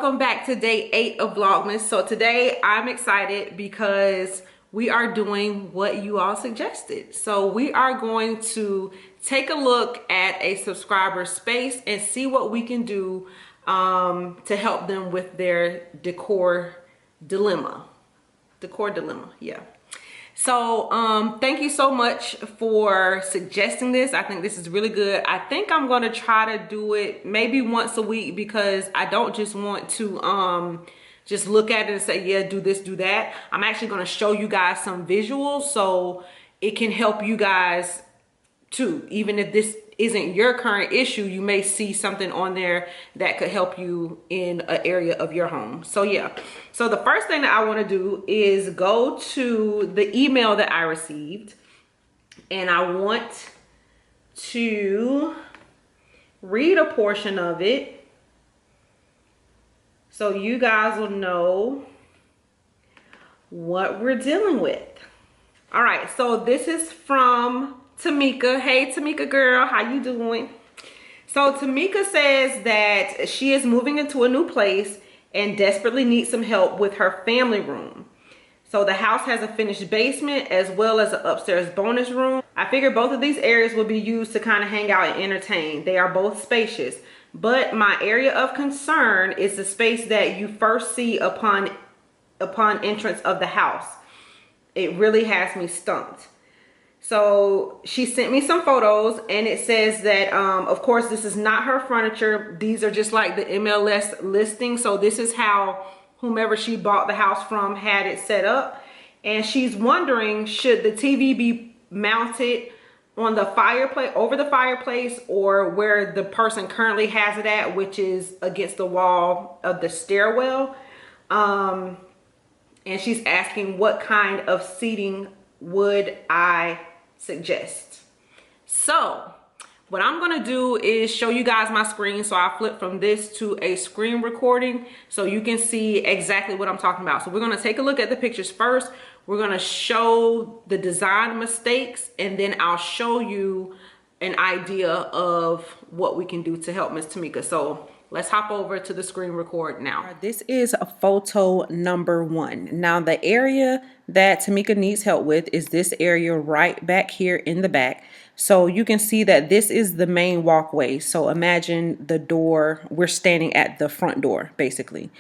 welcome back to day 8 of Vlogmas. So today I'm excited because we are doing what you all suggested. So we are going to take a look at a subscriber space and see what we can do to help them with their decor dilemma. Yeah. So thank you so much for suggesting this. I think this is really good. I think I'm going to try to do it maybe once a week because I don't just want to just look at it and say, yeah, do this, do that. I'm actually going to show you guys some visuals so it can help you guys too. Even if this isn't your current issue, you may see something on there that could help you in an area of your home. So yeah, so the first thing that I want to do is go to the email that I received, and I want to read a portion of it so you guys will know what we're dealing with. All right, so this is from Tamika. Hey, Tamika girl, how you doing? So Tamika says that she is moving into a new place and desperately needs some help with her family room. So the house has a finished basement as well as an upstairs bonus room. I figure both of these areas will be used to kind of hang out and entertain. They are both spacious, but my area of concern is the space that you first see upon entrance of the house. It really has me stumped. So she sent me some photos, and it says that of course this is not her furniture. These are just like the MLS listing. So this is how whomever she bought the house from had it set up, and she's wondering, should the TV be mounted on the fireplace, over the fireplace, or where the person currently has it at, which is against the wall of the stairwell. And she's asking what kind of seating would I suggest. So what I'm going to do is show you guys my screen. So I flip from this to a screen recording so you can see exactly what I'm talking about. So we're going to take a look at the pictures first. We're going to show the design mistakes, and then I'll show you an idea of what we can do to help Miss Tamika. So let's hop over to the screen record now. This is a photo number 1. Now the area that Tamika needs help with is this area right back here in the back. So you can see that this is the main walkway. So imagine the door, we're standing at the front door basically.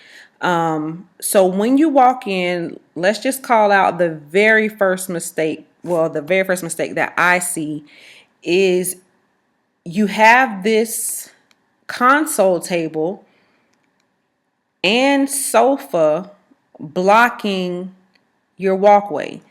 So when you walk in, let's just call out the very first mistake. Well, the very first mistake that I see is you have this console table and sofa blocking your walkway.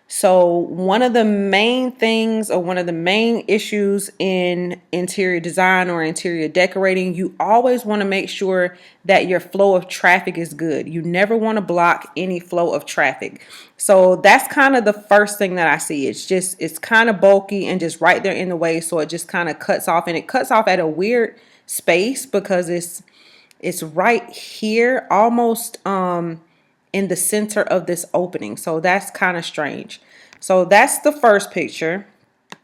So one of the main things, or one of the main issues in interior design or interior decorating, you always want to make sure that your flow of traffic is good. You never want to block any flow of traffic. So that's kind of the first thing that I see. It's kind of bulky and just right there in the way. So it just kind of cuts off, and it cuts off at a weird space because it's right here, almost in the center of this opening. So that's kind of strange. So that's the first picture.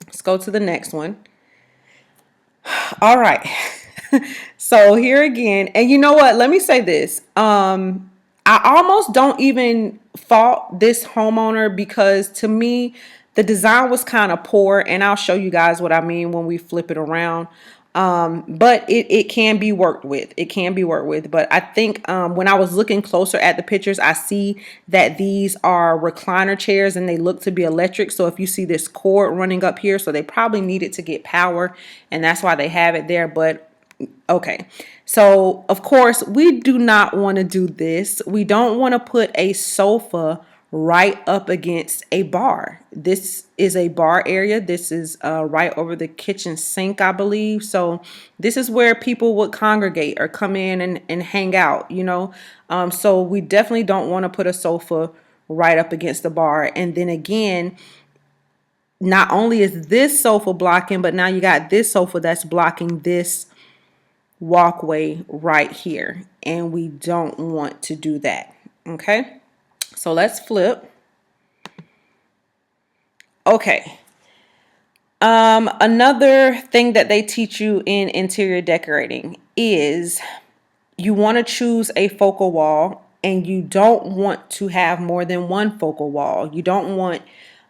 Let's go to the next one. All right. So here again, and you know what? Let me say this. I almost don't even fault this homeowner because to me, the design was kind of poor, and I'll show you guys what I mean when we flip it around. But it can be worked with. It can be worked with. But I think when I was looking closer at the pictures, I see that these are recliner chairs and they look to be electric. So if you see this cord running up here, so they probably needed to get power, and that's why they have it there. But okay. So of course, we do not want to do this. We don't want to put a sofa right up against a bar. This is a bar area. This is right over the kitchen sink, I believe. So this is where people would congregate or come in and hang out, you know. So we definitely don't want to put a sofa right up against the bar. And then again, not only is this sofa blocking, but now you got this sofa that's blocking this walkway right here. And we don't want to do that. Okay. So let's flip. Okay. Another thing that they teach you in interior decorating is you want to choose a focal wall, and you don't want to have more than one focal wall. You don't want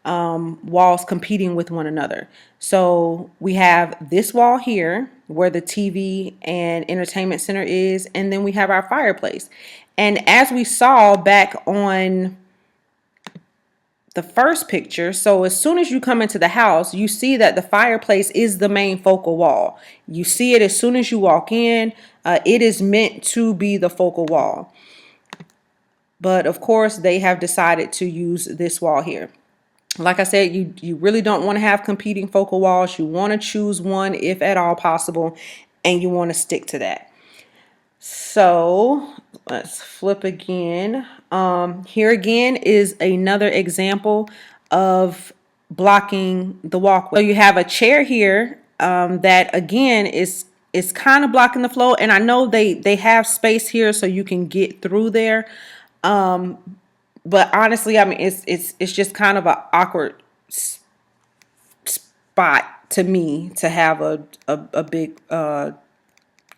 walls competing with one another. So we have this wall here where the TV and entertainment center is, and then we have our fireplace. And as we saw back on the first picture, so as soon as you come into the house, you see that the fireplace is the main focal wall. You see it as soon as you walk in. It is meant to be the focal wall. But of course, they have decided to use this wall here. Like I said, you really don't want to have competing focal walls. You want to choose one if at all possible, and you want to stick to that. So let's flip again. Here again is another example of blocking the walkway. So you have a chair here that again is kind of blocking the flow, and I know they have space here so you can get through there. But honestly, I mean, it's just kind of an awkward spot to me to have a big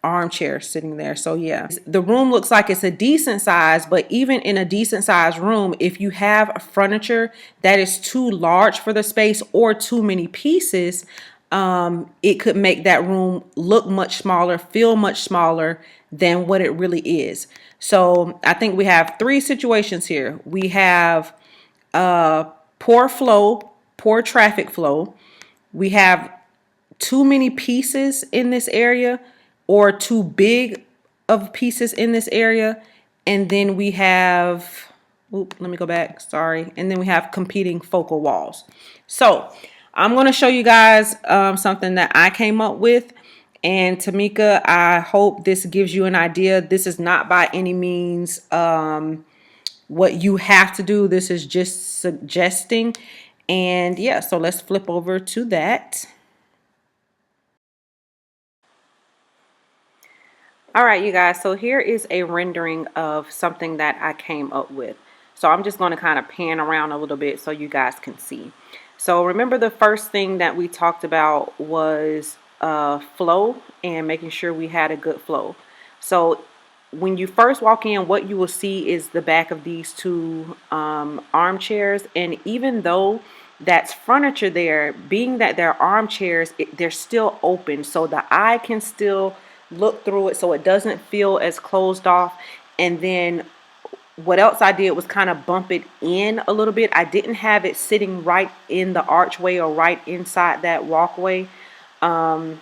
armchair sitting there. So yeah, the room looks like it's a decent size, but even in a decent size room, if you have furniture that is too large for the space or too many pieces, it could make that room look much smaller, feel much smaller than what it really is. So I think we have three situations here. We have poor flow, poor traffic flow. We have too many pieces in this area, or too big of pieces in this area. And then we have, let me go back, sorry. And then we have competing focal walls. So I'm going to show you guys something that I came up with. And Tamika, I hope this gives you an idea. This is not by any means what you have to do. This is just suggesting. And yeah, so let's flip over to that. All right, you guys, so here is a rendering of something that I came up with. So I'm just going to kind of pan around a little bit so you guys can see. So remember, the first thing that we talked about was flow and making sure we had a good flow. So when you first walk in, what you will see is the back of these two armchairs. And even though that's furniture there, being that they're armchairs, they're still open. So the eye can still look through it, so it doesn't feel as closed off. And then what else I did was kind of bump it in a little bit. I didn't have it sitting right in the archway or right inside that walkway or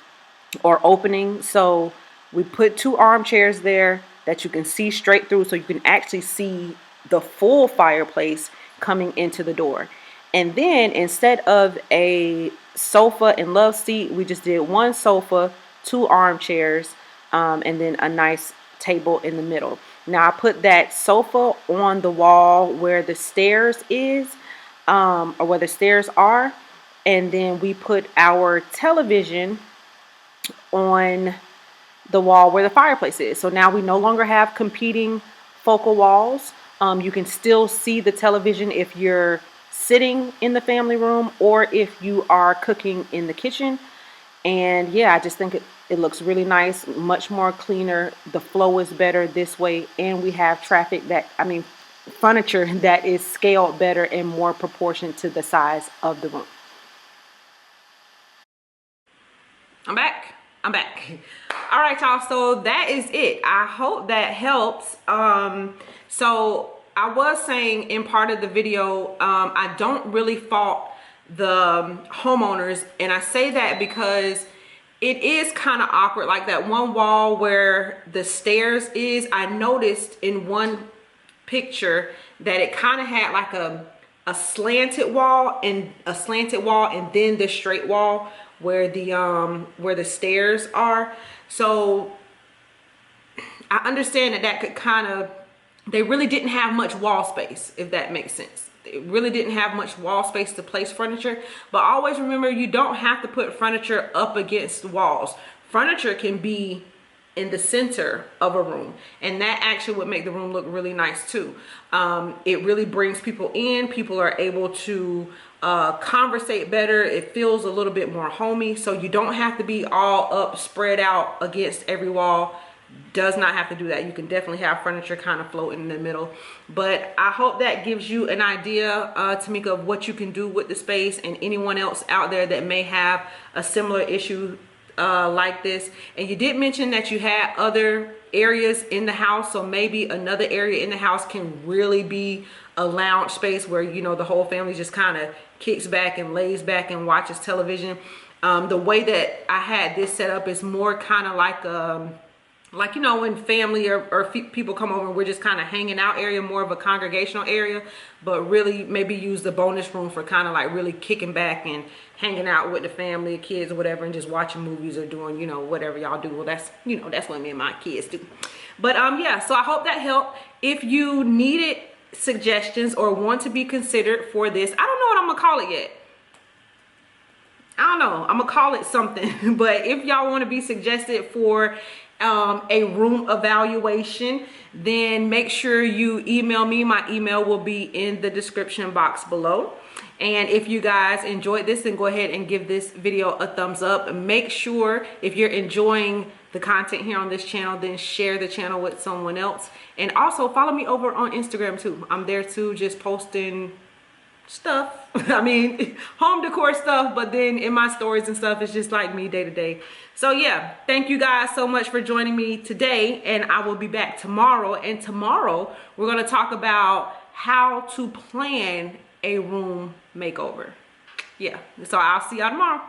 opening. So we put two armchairs there that you can see straight through, so you can actually see the full fireplace coming into the door. And then instead of a sofa and love seat, we just did one sofa, two armchairs, and then a nice table in the middle. Now I put that sofa on the wall where the stairs is, or where the stairs are, and then we put our television on the wall where the fireplace is. So now we no longer have competing focal walls. You can still see the television if you're sitting in the family room or if you are cooking in the kitchen. And yeah, I just think it looks really nice, much more cleaner. The flow is better this way, and we have furniture that is scaled better and more proportioned to the size of the room. I'm back. All right, y'all, so that is it. I hope that helps. So I was saying in part of the video, I don't really fault the homeowners, and I say that because it is kind of awkward. Like that one wall where the stairs is, I noticed in one picture that it kind of had like a slanted wall and then the straight wall where the stairs are. So I understand that could kind of, they really didn't have much wall space, if that makes sense. It really didn't have much wall space to place furniture. But always remember, you don't have to put furniture up against walls. Furniture can be in the center of a room, and that actually would make the room look really nice too. It really brings people in. People are able to conversate better. It feels a little bit more homey. So you don't have to be all up, spread out against every wall. does not have to do that. You can definitely have furniture kind of floating in the middle. But I hope that gives you an idea, Tamika, of what you can do with the space, and anyone else out there that may have a similar issue like this. And you did mention that you had other areas in the house, so maybe another area in the house can really be a lounge space where, you know, the whole family just kind of kicks back and lays back and watches television. The way that I had this set up is more kind of like, you know, when family or people come over and we're just kind of hanging out area, more of a congregational area, but really maybe use the bonus room for kind of like really kicking back and hanging out with the family, kids or whatever, and just watching movies or doing, you know, whatever y'all do. Well, that's, you know, that's what me and my kids do. But yeah, so I hope that helped. If you needed suggestions or want to be considered for this, I don't know what I'm gonna call it yet. I don't know, I'm gonna call it something. But if y'all want to be suggested for a room evaluation, then make sure you email me. My email will be in the description box below. And if you guys enjoyed this, then go ahead and give this video a thumbs up. Make sure if you're enjoying the content here on this channel, then share the channel with someone else. And also follow me over on Instagram too. I'm there too, just posting stuff. I mean, home decor stuff, but then in my stories and stuff, it's just like me day to day. So yeah, thank you guys so much for joining me today, and I will be back tomorrow. And tomorrow we're going to talk about how to plan a room makeover. Yeah, so I'll see y'all tomorrow.